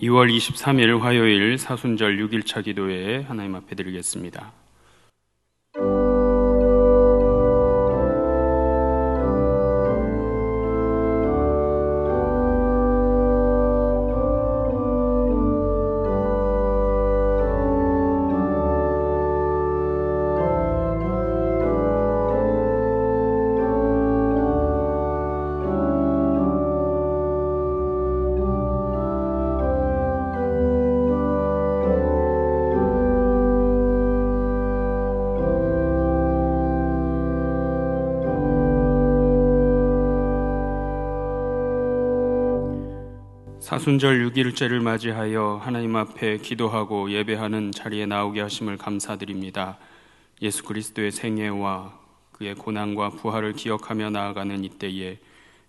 2월 23일 화요일 사순절 6일차 기도회에 하나님 앞에 드리겠습니다. 사순절 6일째를 맞이하여 하나님 앞에 기도하고 예배하는 자리에 나오게 하심을 감사드립니다. 예수 그리스도의 생애와 그의 고난과 부활을 기억하며 나아가는 이때에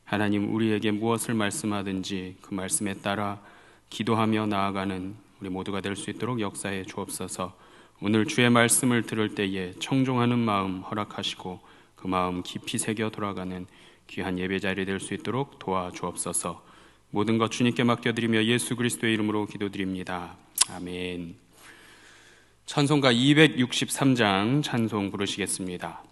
하나님 우리에게 무엇을 말씀하든지 그 말씀에 따라 기도하며 나아가는 우리 모두가 될 수 있도록 역사해 주옵소서. 오늘 주의 말씀을 들을 때에 청종하는 마음 허락하시고 그 마음 깊이 새겨 돌아가는 귀한 예배 자리 될 수 있도록 도와주옵소서. 모든 것 주님께 맡겨드리며 예수 그리스도의 이름으로 기도드립니다. 아멘. 찬송가 263장 찬송 부르시겠습니다.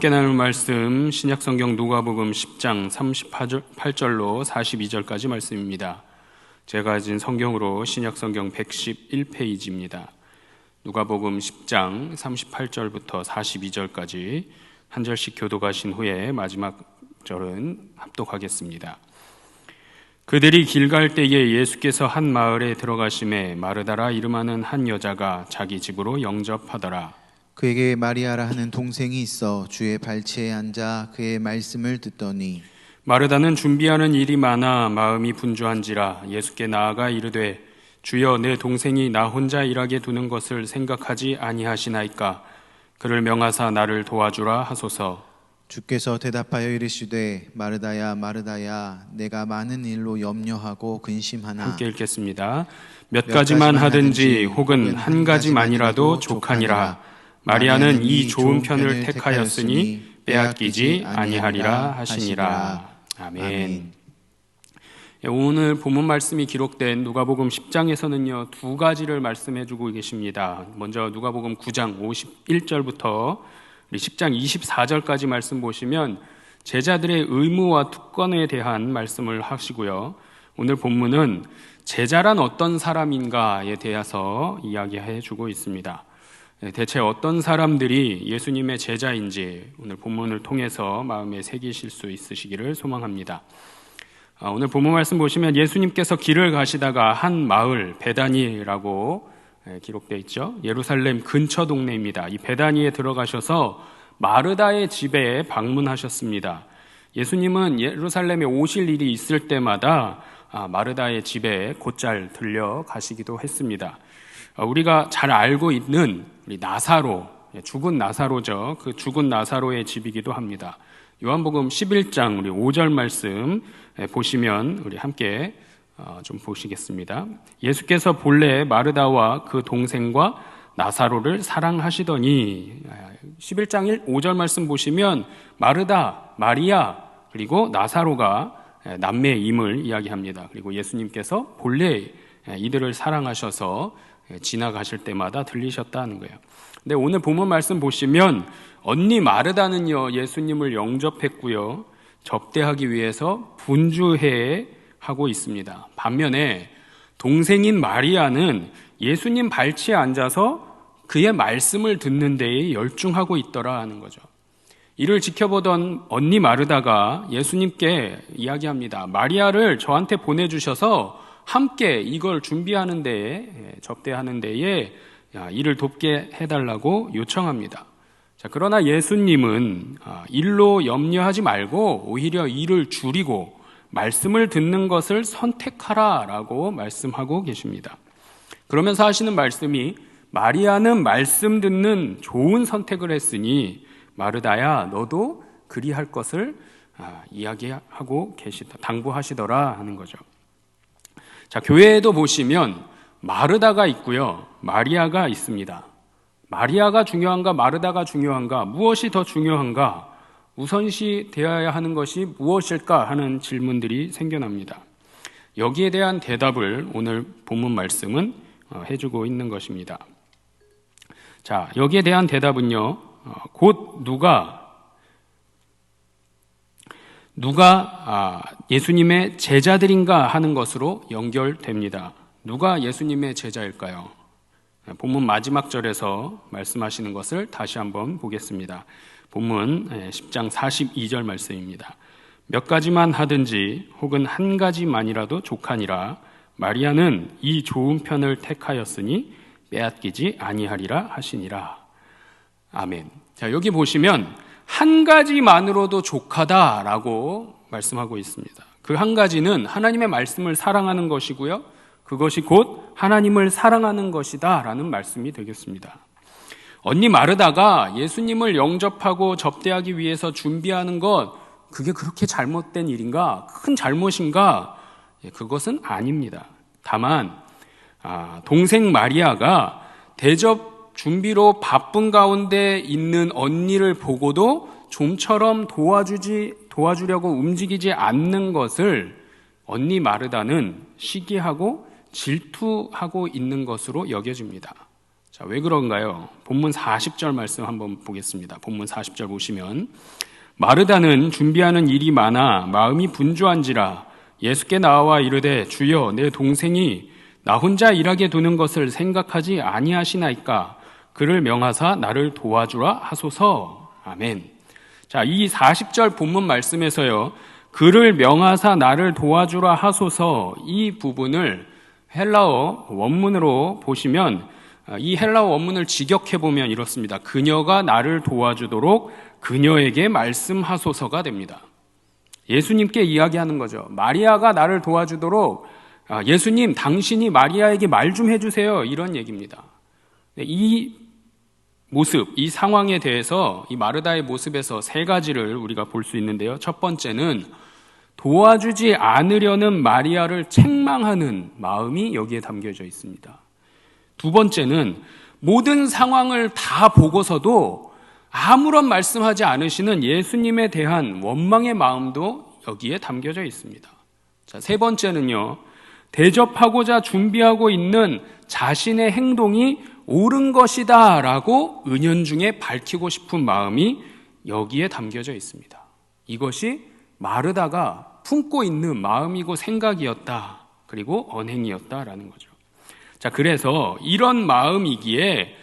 함께 나눌 말씀 신약성경 누가복음 10장 38절로 42절까지 말씀입니다. 제가 가진 성경으로 신약성경 111페이지입니다. 누가복음 10장 38절부터 42절까지 한 절씩 교독하신 후에 마지막 절은 합독하겠습니다. 그들이 길 갈 때에 예수께서 한 마을에 들어가심에 마르다라 이름하는 한 여자가 자기 집으로 영접하더라. 그에게 마리아라 하는 동생이 있어 주의 발치에 앉아 그의 말씀을 듣더니 마르다는 준비하는 일이 많아 마음이 분주한지라 예수께 나아가 이르되 주여 내 동생이 나 혼자 일하게 두는 것을 생각하지 아니하시나이까. 그를 명하사 나를 도와주라 하소서. 주께서 대답하여 이르시되 마르다야 마르다야 내가 많은 일로 염려하고 근심하나 함께 읽겠습니다. 몇 가지만 하든지 혹은 한 가지만이라도 족하니라. 마리아는 이 좋은 편을 택하였으니 빼앗기지 아니하리라 하시니라. 아멘. 오늘 본문 말씀이 기록된 누가복음 10장에서는요 2가지를 말씀해주고 계십니다. 먼저 누가복음 9장 51절부터 우리 10장 24절까지 말씀 보시면 제자들의 의무와 특권에 대한 말씀을 하시고요. 오늘 본문은 제자란 어떤 사람인가에 대해서 이야기해주고 있습니다. 대체 어떤 사람들이 예수님의 제자인지 오늘 본문을 통해서 마음에 새기실 수 있으시기를 소망합니다. 오늘 본문 말씀 보시면 예수님께서 길을 가시다가 한 마을 베다니라고 기록되어 있죠. 예루살렘 근처 동네입니다. 이 베다니에 들어가셔서 마르다의 집에 방문하셨습니다. 예수님은 예루살렘에 오실 일이 있을 때마다 마르다의 집에 곧잘 들려가시기도 했습니다. 우리가 잘 알고 있는 우리 나사로, 죽은 나사로죠. 그 죽은 나사로의 집이기도 합니다. 요한복음 11장 우리 5절 말씀 보시면 우리 함께 좀 보시겠습니다. 예수께서 본래 마르다와 그 동생과 나사로를 사랑하시더니 11장 5절 말씀 보시면 마르다, 마리아 그리고 나사로가 남매임을 이야기합니다. 그리고 예수님께서 본래 이들을 사랑하셔서 지나가실 때마다 들리셨다는 거예요. 근데 오늘 본문 말씀 보시면 언니 마르다는요 예수님을 영접했고요 접대하기 위해서 분주해 하고 있습니다. 반면에 동생인 마리아는 예수님 발치에 앉아서 그의 말씀을 듣는 데에 열중하고 있더라 하는 거죠. 이를 지켜보던 언니 마르다가 예수님께 이야기합니다. 마리아를 저한테 보내주셔서 함께 이걸 준비하는 데에 접대하는 데에 일을 돕게 해달라고 요청합니다. 자, 그러나 예수님은 일로 염려하지 말고 오히려 일을 줄이고 말씀을 듣는 것을 선택하라라고 말씀하고 계십니다. 그러면서 하시는 말씀이 마리아는 말씀 듣는 좋은 선택을 했으니 마르다야 너도 그리할 것을 이야기하고 계시다, 당부하시더라 하는 거죠. 자, 교회에도 보시면 마르다가 있고요 마리아가 있습니다. 마리아가 중요한가 마르다가 중요한가, 무엇이 더 중요한가, 우선시 되어야 하는 것이 무엇일까 하는 질문들이 생겨납니다. 여기에 대한 대답을 오늘 본문 말씀은 해주고 있는 것입니다. 자, 여기에 대한 대답은요 곧 누가 예수님의 제자들인가 하는 것으로 연결됩니다. 누가 예수님의 제자일까요? 본문 마지막 절에서 말씀하시는 것을 다시 한번 보겠습니다. 본문 10장 42절 말씀입니다. 몇 가지만 하든지 혹은 한 가지만이라도 족하니라. 마리아는 이 좋은 편을 택하였으니 빼앗기지 아니하리라 하시니라. 아멘. 자, 여기 보시면 한 가지만으로도 족하다라고 말씀하고 있습니다. 그 한 가지는 하나님의 말씀을 사랑하는 것이고요 그것이 곧 하나님을 사랑하는 것이다 라는 말씀이 되겠습니다. 언니 마르다가 예수님을 영접하고 접대하기 위해서 준비하는 것, 그게 그렇게 잘못된 일인가? 큰 잘못인가? 그것은 아닙니다. 다만 동생 마리아가 대접 준비로 바쁜 가운데 있는 언니를 보고도 좀처럼 도와주려고 움직이지 않는 것을 언니 마르다는 시기하고 질투하고 있는 것으로 여겨집니다. 자, 왜 그런가요? 본문 40절 말씀 한번 보겠습니다. 본문 40절 보시면 마르다는 준비하는 일이 많아 마음이 분주한지라 예수께 나와 이르되 주여 내 동생이 나 혼자 일하게 두는 것을 생각하지 아니하시나이까. 그를 명하사 나를 도와주라 하소서. 아멘. 자, 이 40절 본문 말씀에서요, 그를 명하사 나를 도와주라 하소서, 이 부분을 헬라어 원문으로 보시면 이 헬라어 원문을 직역해 보면 이렇습니다. 그녀가 나를 도와주도록 그녀에게 말씀하소서가 됩니다. 예수님께 이야기하는 거죠. 마리아가 나를 도와주도록 예수님, 당신이 마리아에게 말 좀 해주세요, 이런 얘기입니다. 이 모습, 이 상황에 대해서 이 마르다의 모습에서 세 가지를 우리가 볼 수 있는데요. 첫 번째는 도와주지 않으려는 마리아를 책망하는 마음이 여기에 담겨져 있습니다. 두 번째는 모든 상황을 다 보고서도 아무런 말씀하지 않으시는 예수님에 대한 원망의 마음도 여기에 담겨져 있습니다. 자, 세 번째는요, 대접하고자 준비하고 있는 자신의 행동이 옳은 것이다 라고 은연중에 밝히고 싶은 마음이 여기에 담겨져 있습니다. 이것이 마르다가 품고 있는 마음이고 생각이었다, 그리고 언행이었다라는 거죠. 자, 그래서 이런 마음이기에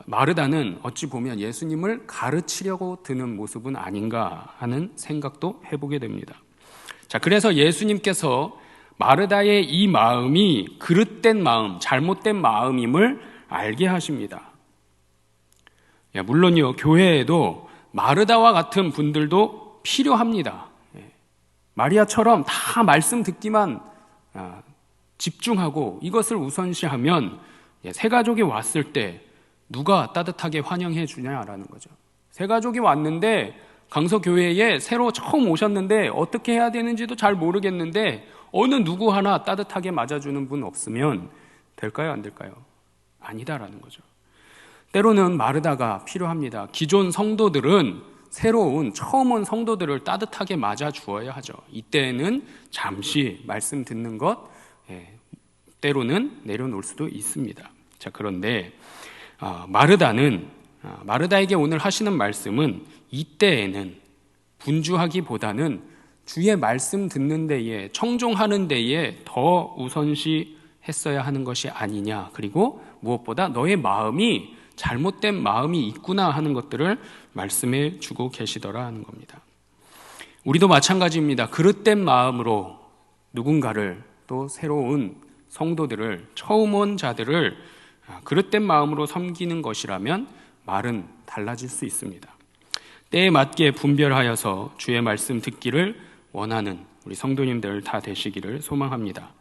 마르다는 어찌 보면 예수님을 가르치려고 드는 모습은 아닌가 하는 생각도 해보게 됩니다. 자, 그래서 예수님께서 마르다의 이 마음이 그릇된 마음, 잘못된 마음임을 알게 하십니다. 물론요, 교회에도 마르다와 같은 분들도 필요합니다. 마리아처럼 다 말씀 듣기만 집중하고 이것을 우선시하면 새 가족이 왔을 때 누가 따뜻하게 환영해 주냐라는 거죠. 새 가족이 왔는데 강서교회에 새로 처음 오셨는데 어떻게 해야 되는지도 잘 모르겠는데 어느 누구 하나 따뜻하게 맞아주는 분 없으면 될까요, 안 될까요? 아니다라는 거죠. 때로는 마르다가 필요합니다. 기존 성도들은 새로운 처음 온 성도들을 따뜻하게 맞아주어야 하죠. 이때는 잠시 말씀 듣는 것, 때로는 내려놓을 수도 있습니다. 자, 그런데 마르다에게 오늘 하시는 말씀은 이때에는 분주하기보다는 주의 말씀 듣는 데에, 청종하는 데에 더 우선시 했어야 하는 것이 아니냐, 그리고 무엇보다 너의 마음이 잘못된 마음이 있구나 하는 것들을 말씀해 주고 계시더라 하는 겁니다. 우리도 마찬가지입니다. 그릇된 마음으로 누군가를, 또 새로운 성도들을, 처음 온 자들을 그릇된 마음으로 섬기는 것이라면 말은 달라질 수 있습니다. 때에 맞게 분별하여서 주의 말씀 듣기를 원하는 우리 성도님들 다 되시기를 소망합니다.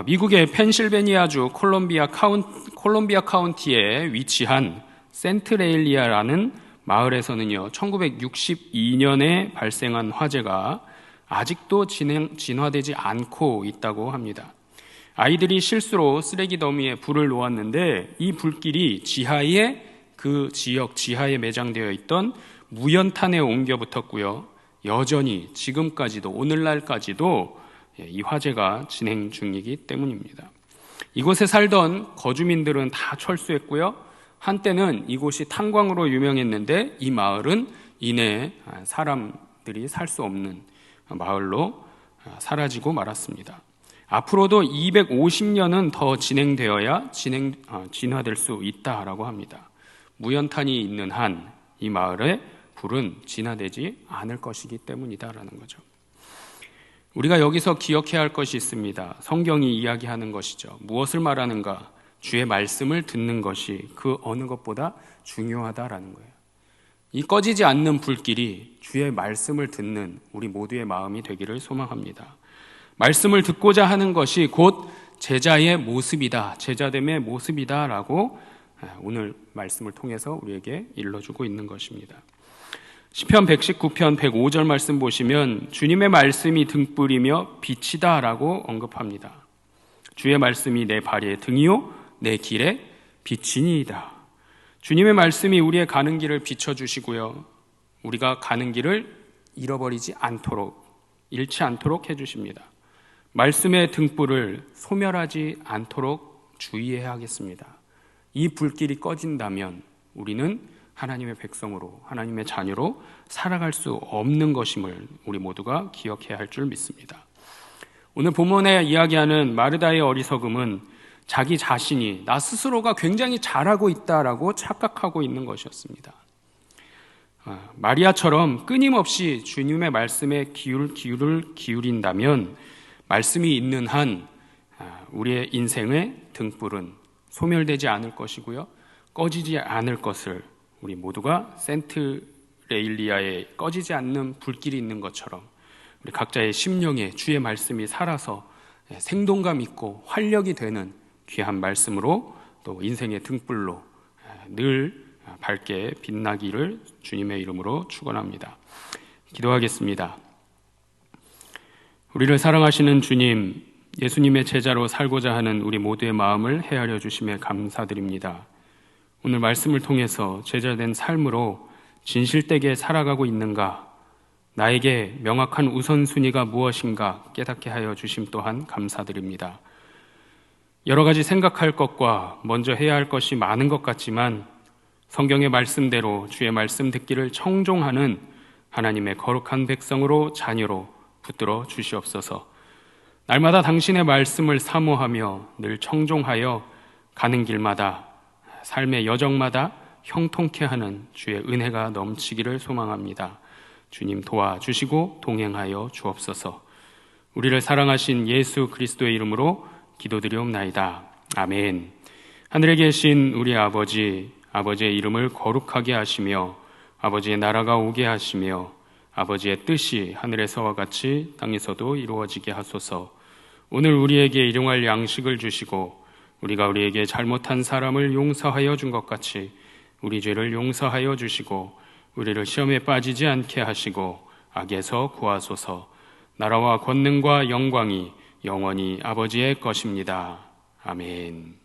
미국의 펜실베니아주 콜롬비아 카운티에 위치한 센트레일리아라는 마을에서는요, 1962년에 발생한 화재가 아직도 진화되지 않고 있다고 합니다. 아이들이 실수로 쓰레기 더미에 불을 놓았는데 이 불길이 그 지역 지하에 매장되어 있던 무연탄에 옮겨 붙었고요. 여전히 지금까지도, 오늘날까지도 이 화재가 진행 중이기 때문입니다. 이곳에 살던 거주민들은 다 철수했고요. 한때는 이곳이 탄광으로 유명했는데 이 마을은 이내 사람들이 살 수 없는 마을로 사라지고 말았습니다. 앞으로도 250년은 더 진행되어야 진화될 수 있다라고 합니다. 무연탄이 있는 한 이 마을의 불은 진화되지 않을 것이기 때문이다라는 거죠. 우리가 여기서 기억해야 할 것이 있습니다. 성경이 이야기하는 것이죠. 무엇을 말하는가? 주의 말씀을 듣는 것이 그 어느 것보다 중요하다라는 거예요. 이 꺼지지 않는 불길이 주의 말씀을 듣는 우리 모두의 마음이 되기를 소망합니다. 말씀을 듣고자 하는 것이 곧 제자의 모습이다, 제자됨의 모습이다라고 오늘 말씀을 통해서 우리에게 일러주고 있는 것입니다. 시편 119편 105절 말씀 보시면 주님의 말씀이 등불이며 빛이다 라고 언급합니다. 주의 말씀이 내 발의 등이요 내 길의 빛이니이다. 주님의 말씀이 우리의 가는 길을 비춰주시고요, 우리가 가는 길을 잃어버리지 않도록, 잃지 않도록 해주십니다. 말씀의 등불을 소멸하지 않도록 주의해야 하겠습니다. 이 불길이 꺼진다면 우리는 하나님의 백성으로, 하나님의 자녀로 살아갈 수 없는 것임을 우리 모두가 기억해야 할 줄 믿습니다. 오늘 본문에 이야기하는 마르다의 어리석음은 자기 자신이, 나 스스로가 굉장히 잘하고 있다라고 착각하고 있는 것이었습니다. 마리아처럼 끊임없이 주님의 말씀에 귀를 기울인다면 말씀이 있는 한 우리의 인생의 등불은 소멸되지 않을 것이고요, 꺼지지 않을 것을 우리 모두가 센트 레일리아에 꺼지지 않는 불길이 있는 것처럼 우리 각자의 심령에 주의 말씀이 살아서 생동감 있고 활력이 되는 귀한 말씀으로 또 인생의 등불로 늘 밝게 빛나기를 주님의 이름으로 축원합니다. 기도하겠습니다. 우리를 사랑하시는 주님, 예수님의 제자로 살고자 하는 우리 모두의 마음을 헤아려 주심에 감사드립니다. 오늘 말씀을 통해서 제자된 삶으로 진실되게 살아가고 있는가, 나에게 명확한 우선순위가 무엇인가 깨닫게 하여 주심 또한 감사드립니다. 여러 가지 생각할 것과 먼저 해야 할 것이 많은 것 같지만 성경의 말씀대로 주의 말씀 듣기를 청종하는 하나님의 거룩한 백성으로 자녀로 붙들어 주시옵소서. 날마다 당신의 말씀을 사모하며 늘 청종하여 가는 길마다 삶의 여정마다 형통케 하는 주의 은혜가 넘치기를 소망합니다. 주님 도와주시고 동행하여 주옵소서. 우리를 사랑하신 예수 그리스도의 이름으로 기도드리옵나이다. 아멘. 하늘에 계신 우리 아버지의 이름을 거룩하게 하시며 아버지의 나라가 오게 하시며 아버지의 뜻이 하늘에서와 같이 땅에서도 이루어지게 하소서. 오늘 우리에게 일용할 양식을 주시고 우리가 우리에게 잘못한 사람을 용서하여 준 것 같이 우리 죄를 용서하여 주시고 우리를 시험에 빠지지 않게 하시고 악에서 구하소서. 나라와 권능과 영광이 영원히 아버지의 것입니다. 아멘.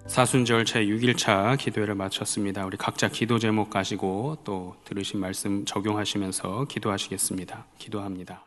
사순절 제6일차 기도회를 마쳤습니다. 우리 각자 기도 제목 가지고 또 들으신 말씀 적용하시면서 기도하시겠습니다. 기도합니다.